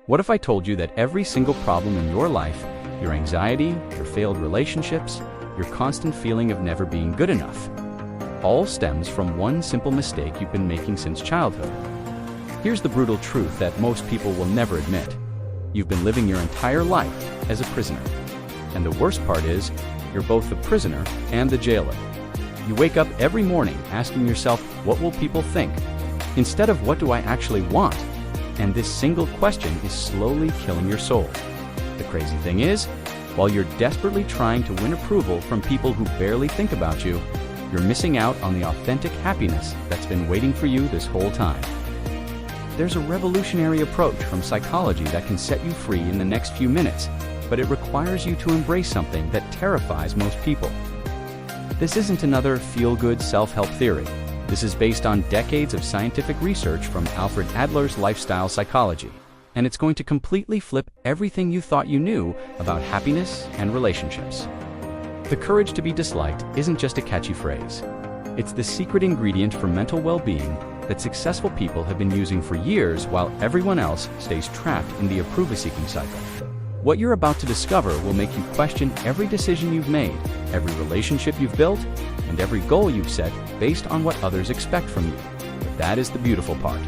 What if I told you that every single problem in your life, your anxiety, your failed relationships, your constant feeling of never being good enough, all stems from one simple mistake you've been making since childhood? Here's the brutal truth that most people will never admit. You've been living your entire life as a prisoner. And the worst part is, you're both the prisoner and the jailer. You wake up every morning asking yourself, what will people think? Instead of what do I actually want? And this single question is slowly killing your soul. The crazy thing is, while you're desperately trying to win approval from people who barely think about you, you're missing out on the authentic happiness that's been waiting for you this whole time. There's a revolutionary approach from psychology that can set you free in the next few minutes, but it requires you to embrace something that terrifies most people. This isn't another feel-good self-help theory. This is based on decades of scientific research from Alfred Adler's lifestyle psychology, and it's going to completely flip everything you thought you knew about happiness and relationships. The courage to be disliked isn't just a catchy phrase. It's the secret ingredient for mental well-being that successful people have been using for years while everyone else stays trapped in the approval-seeking cycle. What you're about to discover will make you question every decision you've made, every relationship you've built, and every goal you've set based on what others expect from you. But that is the beautiful part.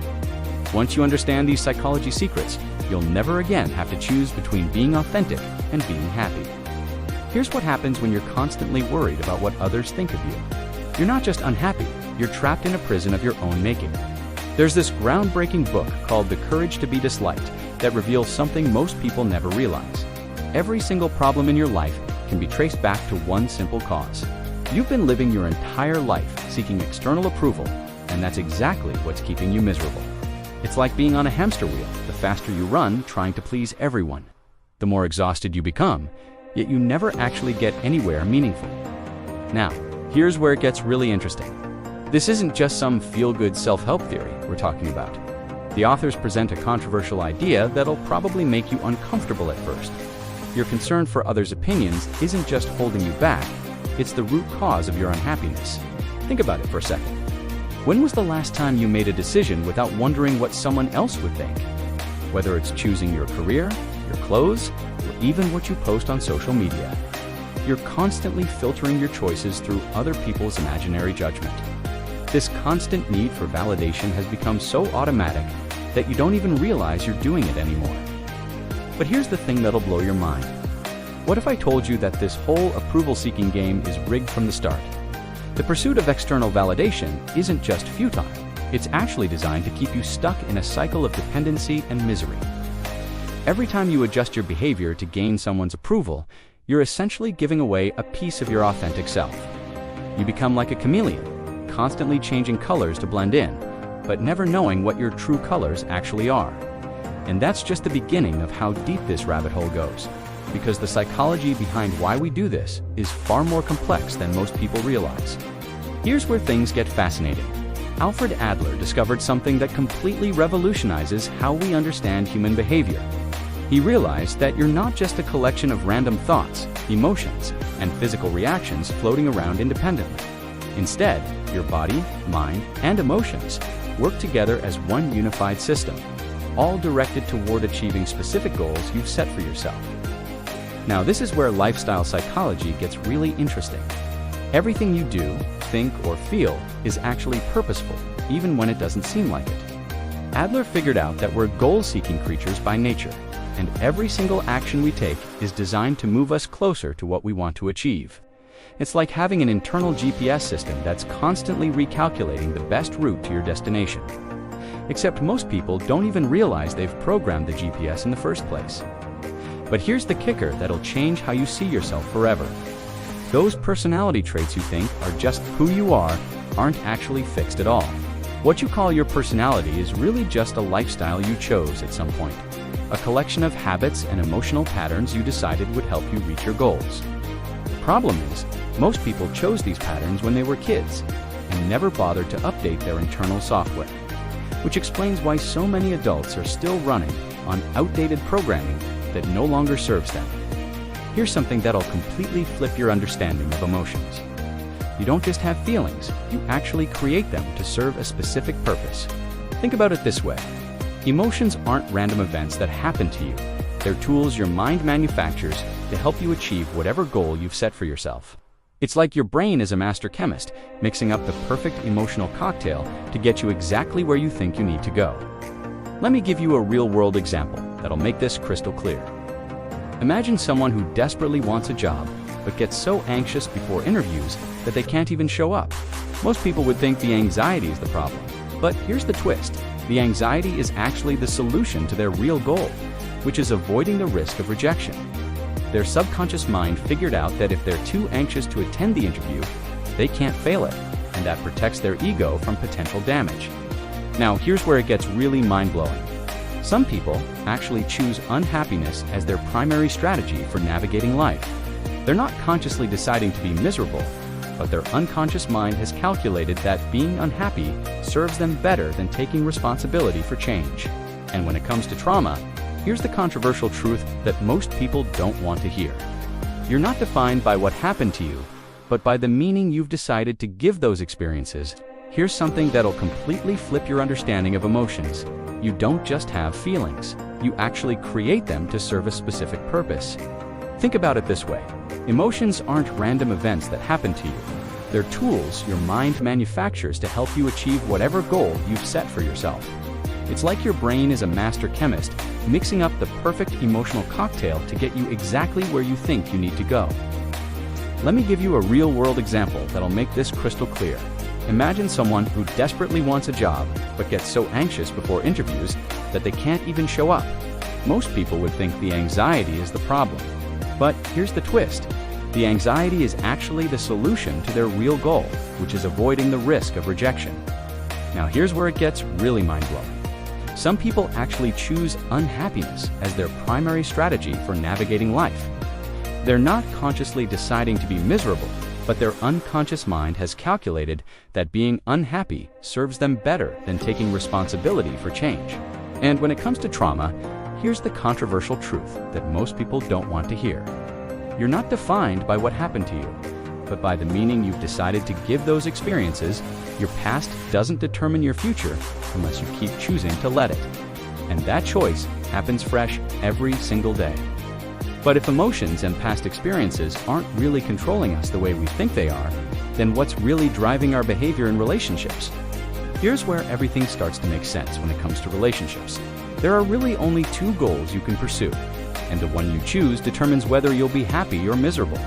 Once you understand these psychology secrets, you'll never again have to choose between being authentic and being happy. Here's what happens when you're constantly worried about what others think of you. You're not just unhappy, you're trapped in a prison of your own making. There's this groundbreaking book called The Courage to be Disliked that reveals something most people never realize. Every single problem in your life can be traced back to one simple cause. You've been living your entire life seeking external approval, and that's exactly what's keeping you miserable. It's like being on a hamster wheel. The faster you run trying to please everyone, the more exhausted you become, yet you never actually get anywhere meaningful. Now, here's where it gets really interesting. This isn't just some feel-good self-help theory we're talking about. The authors present a controversial idea that'll probably make you uncomfortable at first. Your concern for others' opinions isn't just holding you back, it's the root cause of your unhappiness. Think about it for a second. When was the last time you made a decision without wondering what someone else would think? Whether it's choosing your career, your clothes, or even what you post on social media. You're constantly filtering your choices through other people's imaginary judgment. This constant need for validation has become so automatic that you don't even realize you're doing it anymore. But here's the thing that'll blow your mind. What if I told you that this whole approval-seeking game is rigged from the start? The pursuit of external validation isn't just futile. It's actually designed to keep you stuck in a cycle of dependency and misery. Every time you adjust your behavior to gain someone's approval, you're essentially giving away a piece of your authentic self. You become like a chameleon, constantly changing colors to blend in, but never knowing what your true colors actually are. And that's just the beginning of how deep this rabbit hole goes, because the psychology behind why we do this is far more complex than most people realize. Here's where things get fascinating. Alfred Adler discovered something that completely revolutionizes how we understand human behavior. He realized that you're not just a collection of random thoughts, emotions, and physical reactions floating around independently. Instead, your body, mind, and emotions work together as one unified system, all directed toward achieving specific goals you've set for yourself. Now, this is where lifestyle psychology gets really interesting. Everything you do, think, or feel is actually purposeful, even when it doesn't seem like it. Adler figured out that we're goal-seeking creatures by nature, and every single action we take is designed to move us closer to what we want to achieve. It's like having an internal GPS system that's constantly recalculating the best route to your destination. Except most people don't even realize they've programmed the GPS in the first place. But here's the kicker that'll change how you see yourself forever. Those personality traits you think are just who you are aren't actually fixed at all. What you call your personality is really just a lifestyle you chose at some point, a collection of habits and emotional patterns you decided would help you reach your goals. The problem is, most people chose these patterns when they were kids and never bothered to update their internal software, which explains why so many adults are still running on outdated programming that no longer serves them. Here's something that'll completely flip your understanding of emotions. You don't just have feelings, you actually create them to serve a specific purpose. Think about it this way. Emotions aren't random events that happen to you. They're tools your mind manufactures to help you achieve whatever goal you've set for yourself. It's like your brain is a master chemist, mixing up the perfect emotional cocktail to get you exactly where you think you need to go. Let me give you a real-world example that'll make this crystal clear. Imagine someone who desperately wants a job, but gets so anxious before interviews that they can't even show up. Most people would think the anxiety is the problem. But here's the twist. The anxiety is actually the solution to their real goal, which is avoiding the risk of rejection. Their subconscious mind figured out that if they're too anxious to attend the interview, they can't fail it, and that protects their ego from potential damage. Now, here's where it gets really mind-blowing. Some people actually choose unhappiness as their primary strategy for navigating life. They're not consciously deciding to be miserable, but their unconscious mind has calculated that being unhappy serves them better than taking responsibility for change. And when it comes to trauma, here's the controversial truth that most people don't want to hear. You're not defined by what happened to you, but by the meaning you've decided to give those experiences. Here's something that'll completely flip your understanding of emotions. You don't just have feelings. You actually create them to serve a specific purpose. Think about it this way. Emotions aren't random events that happen to you. They're tools your mind manufactures to help you achieve whatever goal you've set for yourself. It's like your brain is a master chemist, mixing up the perfect emotional cocktail to get you exactly where you think you need to go. Let me give you a real-world example that'll make this crystal clear. Imagine someone who desperately wants a job, but gets so anxious before interviews that they can't even show up. Most people would think the anxiety is the problem. But here's the twist. The anxiety is actually the solution to their real goal, which is avoiding the risk of rejection. Now here's where it gets really mind-blowing. Some people actually choose unhappiness as their primary strategy for navigating life. They're not consciously deciding to be miserable, but their unconscious mind has calculated that being unhappy serves them better than taking responsibility for change. And when it comes to trauma, here's the controversial truth that most people don't want to hear. You're not defined by what happened to you, but by the meaning you've decided to give those experiences. Your past doesn't determine your future unless you keep choosing to let it. And that choice happens fresh every single day. But if emotions and past experiences aren't really controlling us the way we think they are, then what's really driving our behavior in relationships? Here's where everything starts to make sense when it comes to relationships. There are really only two goals you can pursue, and the one you choose determines whether you'll be happy or miserable.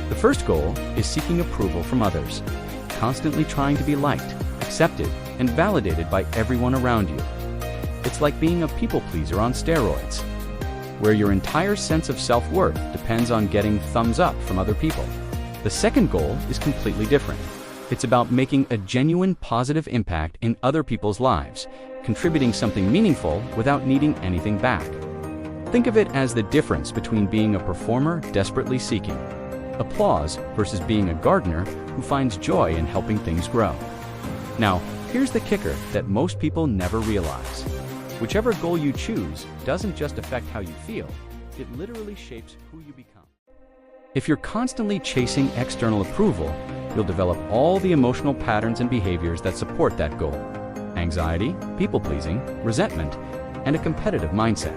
The first goal is seeking approval from others, constantly trying to be liked, accepted, and validated by everyone around you. It's like being a people pleaser on steroids, where your entire sense of self-worth depends on getting thumbs up from other people. The second goal is completely different. It's about making a genuine positive impact in other people's lives, contributing something meaningful without needing anything back. Think of it as the difference between being a performer desperately seeking applause versus being a gardener who finds joy in helping things grow. Now, here's the kicker that most people never realize. Whichever goal you choose doesn't just affect how you feel, it literally shapes who you become. If you're constantly chasing external approval, you'll develop all the emotional patterns and behaviors that support that goal: anxiety, people-pleasing, resentment, and a competitive mindset.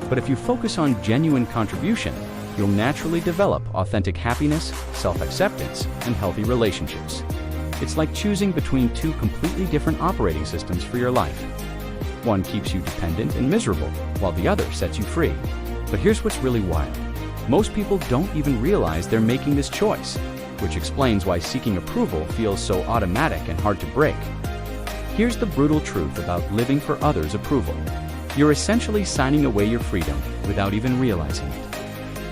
But if you focus on genuine contribution, you'll naturally develop authentic happiness, self-acceptance, and healthy relationships. It's like choosing between two completely different operating systems for your life. One keeps you dependent and miserable, while the other sets you free. But here's what's really wild. Most people don't even realize they're making this choice, which explains why seeking approval feels so automatic and hard to break. Here's the brutal truth about living for others' approval. You're essentially signing away your freedom without even realizing it.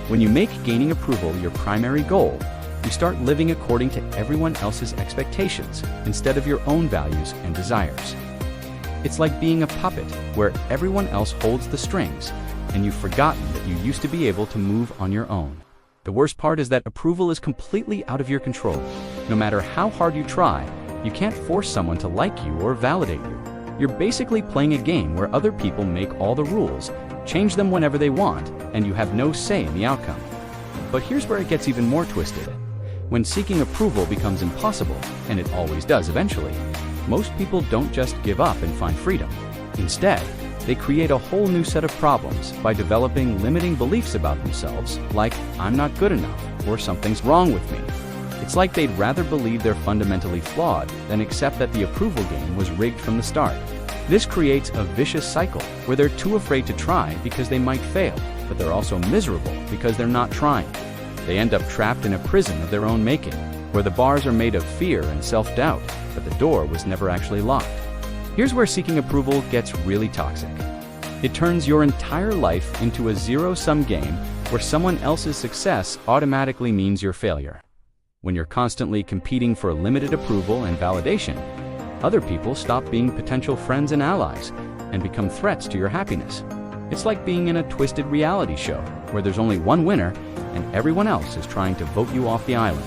When you make gaining approval your primary goal, you start living according to everyone else's expectations instead of your own values and desires. It's like being a puppet where everyone else holds the strings, and you've forgotten that you used to be able to move on your own. The worst part is that approval is completely out of your control. No matter how hard you try, you can't force someone to like you or validate you. You're basically playing a game where other people make all the rules, change them whenever they want, and you have no say in the outcome. But here's where it gets even more twisted. When seeking approval becomes impossible, and it always does eventually, most people don't just give up and find freedom. Instead, they create a whole new set of problems by developing limiting beliefs about themselves, like "I'm not good enough" or "something's wrong with me." It's like they'd rather believe they're fundamentally flawed than accept that the approval game was rigged from the start. This creates a vicious cycle where they're too afraid to try because they might fail, but they're also miserable because they're not trying. They end up trapped in a prison of their own making, where the bars are made of fear and self-doubt, but the door was never actually locked. Here's where seeking approval gets really toxic. It turns your entire life into a zero-sum game where someone else's success automatically means your failure. When you're constantly competing for limited approval and validation, other people stop being potential friends and allies and become threats to your happiness. It's like being in a twisted reality show where there's only one winner and everyone else is trying to vote you off the island.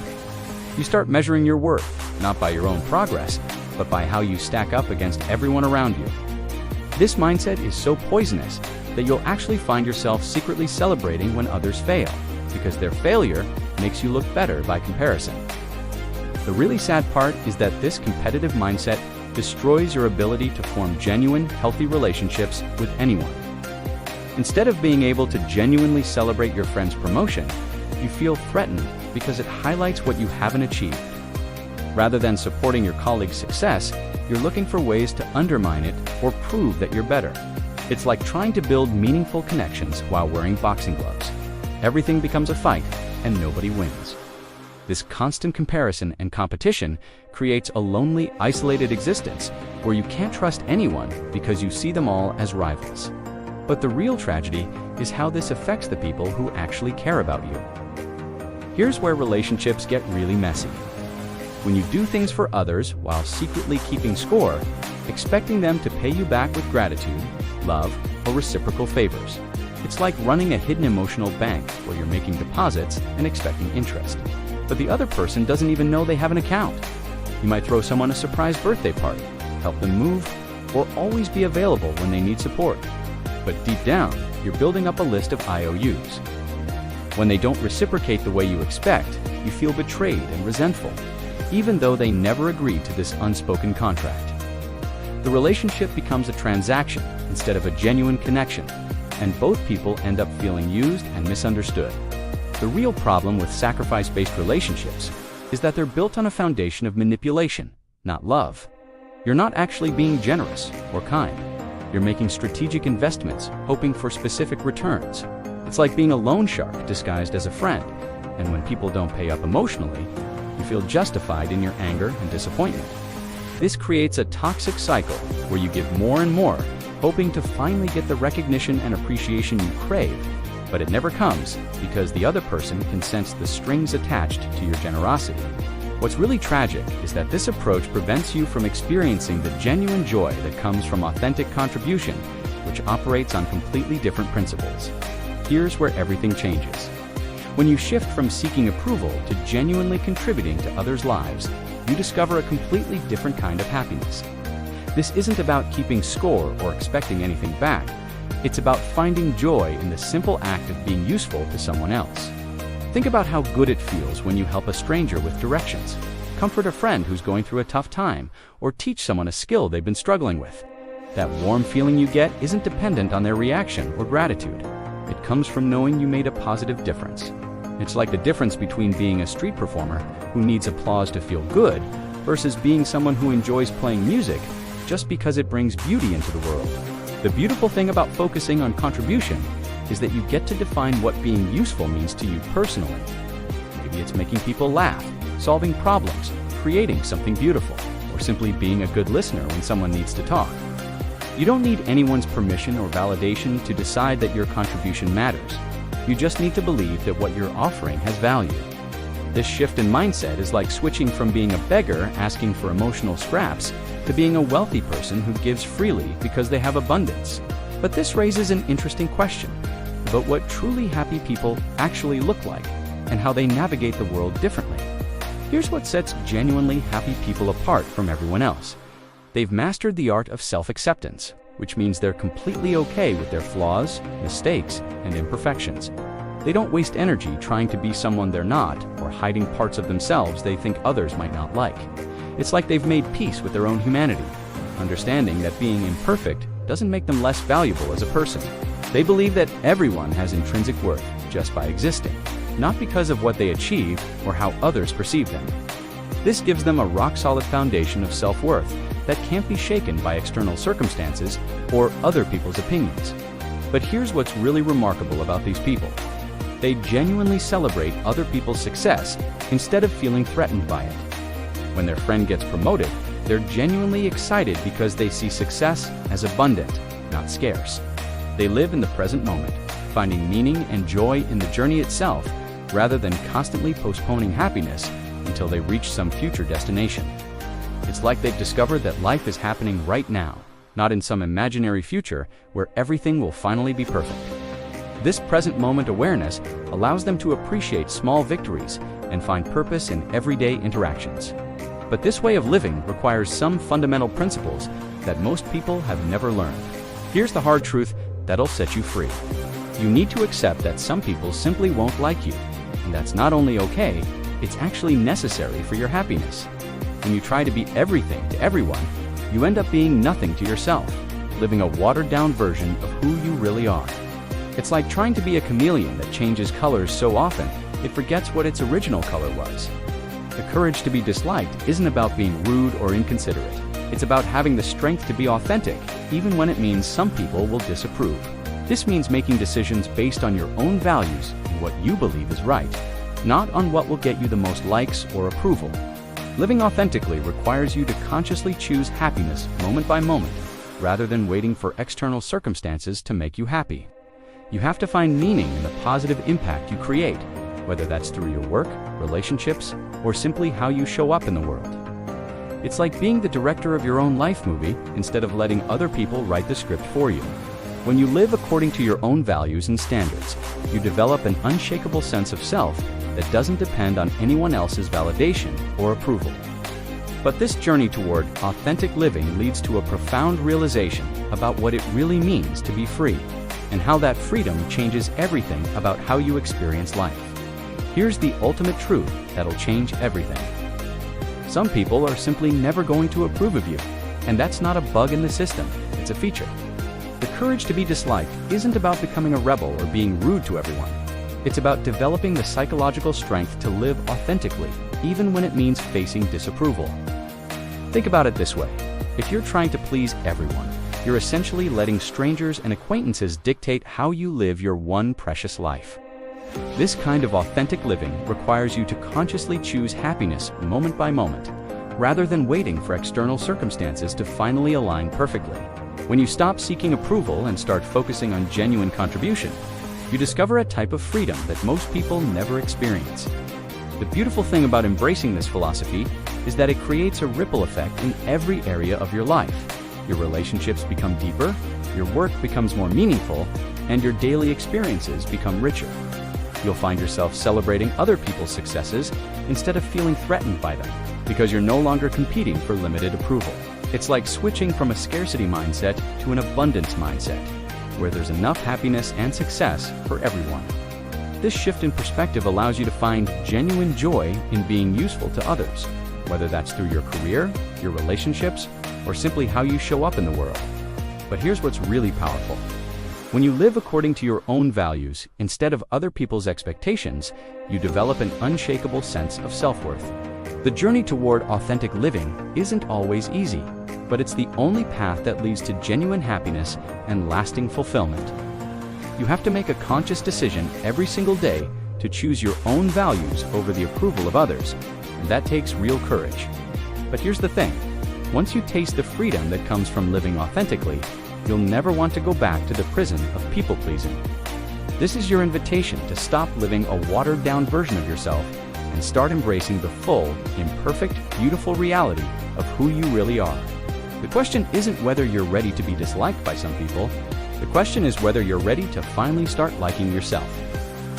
You start measuring your worth, not by your own progress, but by how you stack up against everyone around you. This mindset is so poisonous that you'll actually find yourself secretly celebrating when others fail, because their failure makes you look better by comparison. The really sad part is that this competitive mindset destroys your ability to form genuine, healthy relationships with anyone. Instead of being able to genuinely celebrate your friend's promotion, you feel threatened because it highlights what you haven't achieved. Rather than supporting your colleague's success, you're looking for ways to undermine it or prove that you're better. It's like trying to build meaningful connections while wearing boxing gloves. Everything becomes a fight, and nobody wins. This constant comparison and competition creates a lonely, isolated existence where you can't trust anyone because you see them all as rivals. But the real tragedy is how this affects the people who actually care about you. Here's where relationships get really messy. When you do things for others while secretly keeping score, expecting them to pay you back with gratitude, love, or reciprocal favors. It's like running a hidden emotional bank where you're making deposits and expecting interest. But the other person doesn't even know they have an account. You might throw someone a surprise birthday party, help them move, or always be available when they need support. But deep down, you're building up a list of IOUs. When they don't reciprocate the way you expect, you feel betrayed and resentful, even though they never agreed to this unspoken contract. The relationship becomes a transaction instead of a genuine connection, and both people end up feeling used and misunderstood. The real problem with sacrifice-based relationships is that they're built on a foundation of manipulation, not love. You're not actually being generous or kind. You're making strategic investments, hoping for specific returns. It's like being a loan shark disguised as a friend, and when people don't pay up emotionally, you feel justified in your anger and disappointment. This creates a toxic cycle where you give more and more, hoping to finally get the recognition and appreciation you crave, but it never comes because the other person can sense the strings attached to your generosity. What's really tragic is that this approach prevents you from experiencing the genuine joy that comes from authentic contribution, which operates on completely different principles. Here's where everything changes. When you shift from seeking approval to genuinely contributing to others' lives, you discover a completely different kind of happiness. This isn't about keeping score or expecting anything back. It's about finding joy in the simple act of being useful to someone else. Think about how good it feels when you help a stranger with directions, comfort a friend who's going through a tough time, or teach someone a skill they've been struggling with. That warm feeling you get isn't dependent on their reaction or gratitude. It comes from knowing you made a positive difference. It's like the difference between being a street performer who needs applause to feel good versus being someone who enjoys playing music just because it brings beauty into the world. The beautiful thing about focusing on contribution is that you get to define what being useful means to you personally. Maybe it's making people laugh, solving problems, creating something beautiful, or simply being a good listener when someone needs to talk. You don't need anyone's permission or validation to decide that your contribution matters. You just need to believe that what you're offering has value. This shift in mindset is like switching from being a beggar asking for emotional scraps to being a wealthy person who gives freely because they have abundance. But this raises an interesting question about what truly happy people actually look like and how they navigate the world differently. Here's what sets genuinely happy people apart from everyone else. They've mastered the art of self-acceptance, which means they're completely okay with their flaws, mistakes, and imperfections. They don't waste energy trying to be someone they're not or hiding parts of themselves they think others might not like. It's like they've made peace with their own humanity, understanding that being imperfect doesn't make them less valuable as a person. They believe that everyone has intrinsic worth just by existing, not because of what they achieve or how others perceive them. This gives them a rock-solid foundation of self-worth that can't be shaken by external circumstances or other people's opinions. But here's what's really remarkable about these people. They genuinely celebrate other people's success instead of feeling threatened by it. When their friend gets promoted, they're genuinely excited because they see success as abundant, not scarce. They live in the present moment, finding meaning and joy in the journey itself, rather than constantly postponing happiness until they reach some future destination. It's like they've discovered that life is happening right now, not in some imaginary future where everything will finally be perfect. This present moment awareness allows them to appreciate small victories and find purpose in everyday interactions. But this way of living requires some fundamental principles that most people have never learned. Here's the hard truth that'll set you free. You need to accept that some people simply won't like you, and that's not only okay, it's actually necessary for your happiness. When you try to be everything to everyone, you end up being nothing to yourself, living a watered-down version of who you really are. It's like trying to be a chameleon that changes colors so often it forgets what its original color was. The courage to be disliked isn't about being rude or inconsiderate. It's about having the strength to be authentic, even when it means some people will disapprove. This means making decisions based on your own values and what you believe is right, not on what will get you the most likes or approval. Living authentically requires you to consciously choose happiness moment by moment, rather than waiting for external circumstances to make you happy. You have to find meaning in the positive impact you create, whether that's through your work, relationships, or simply how you show up in the world. It's like being the director of your own life movie instead of letting other people write the script for you. When you live according to your own values and standards, you develop an unshakable sense of self that doesn't depend on anyone else's validation or approval. But this journey toward authentic living leads to a profound realization about what it really means to be free, and how that freedom changes everything about how you experience life. Here's the ultimate truth that'll change everything. Some people are simply never going to approve of you, and that's not a bug in the system, it's a feature. The courage to be disliked isn't about becoming a rebel or being rude to everyone. It's about developing the psychological strength to live authentically, even when it means facing disapproval. Think about it this way. If you're trying to please everyone, you're essentially letting strangers and acquaintances dictate how you live your one precious life. This kind of authentic living requires you to consciously choose happiness moment by moment, rather than waiting for external circumstances to finally align perfectly. When you stop seeking approval and start focusing on genuine contribution, you discover a type of freedom that most people never experience. The beautiful thing about embracing this philosophy is that it creates a ripple effect in every area of your life. Your relationships become deeper, your work becomes more meaningful, and your daily experiences become richer. You'll find yourself celebrating other people's successes instead of feeling threatened by them, because you're no longer competing for limited approval. It's like switching from a scarcity mindset to an abundance mindset, where there's enough happiness and success for everyone. This shift in perspective allows you to find genuine joy in being useful to others, whether that's through your career, your relationships, or simply how you show up in the world. But here's what's really powerful. When you live according to your own values instead of other people's expectations, you develop an unshakable sense of self-worth. The journey toward authentic living isn't always easy, but it's the only path that leads to genuine happiness and lasting fulfillment. You have to make a conscious decision every single day to choose your own values over the approval of others, and that takes real courage. But here's the thing. Once you taste the freedom that comes from living authentically, you'll never want to go back to the prison of people-pleasing. This is your invitation to stop living a watered-down version of yourself and start embracing the full, imperfect, beautiful reality of who you really are. The question isn't whether you're ready to be disliked by some people. The question is whether you're ready to finally start liking yourself.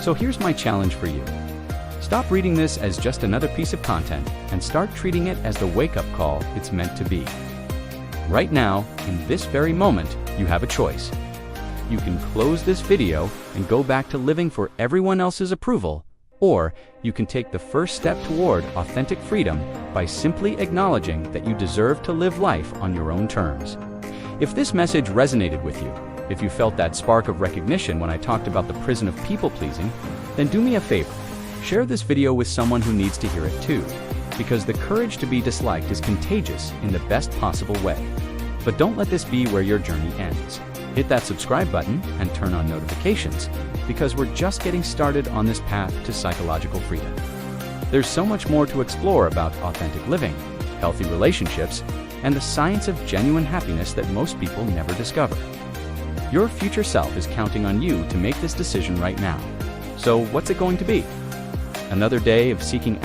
So here's my challenge for you. Stop reading this as just another piece of content and start treating it as the wake-up call it's meant to be. Right now, in this very moment, you have a choice. You can close this video and go back to living for everyone else's approval, or you can take the first step toward authentic freedom by simply acknowledging that you deserve to live life on your own terms. If this message resonated with you, if you felt that spark of recognition when I talked about the prison of people-pleasing, then do me a favor. Share this video with someone who needs to hear it too, because the courage to be disliked is contagious in the best possible way. But don't let this be where your journey ends. Hit that subscribe button and turn on notifications, because we're just getting started on this path to psychological freedom. There's so much more to explore about authentic living, healthy relationships, and the science of genuine happiness that most people never discover. Your future self is counting on you to make this decision right now. So what's it going to be? Another day of seeking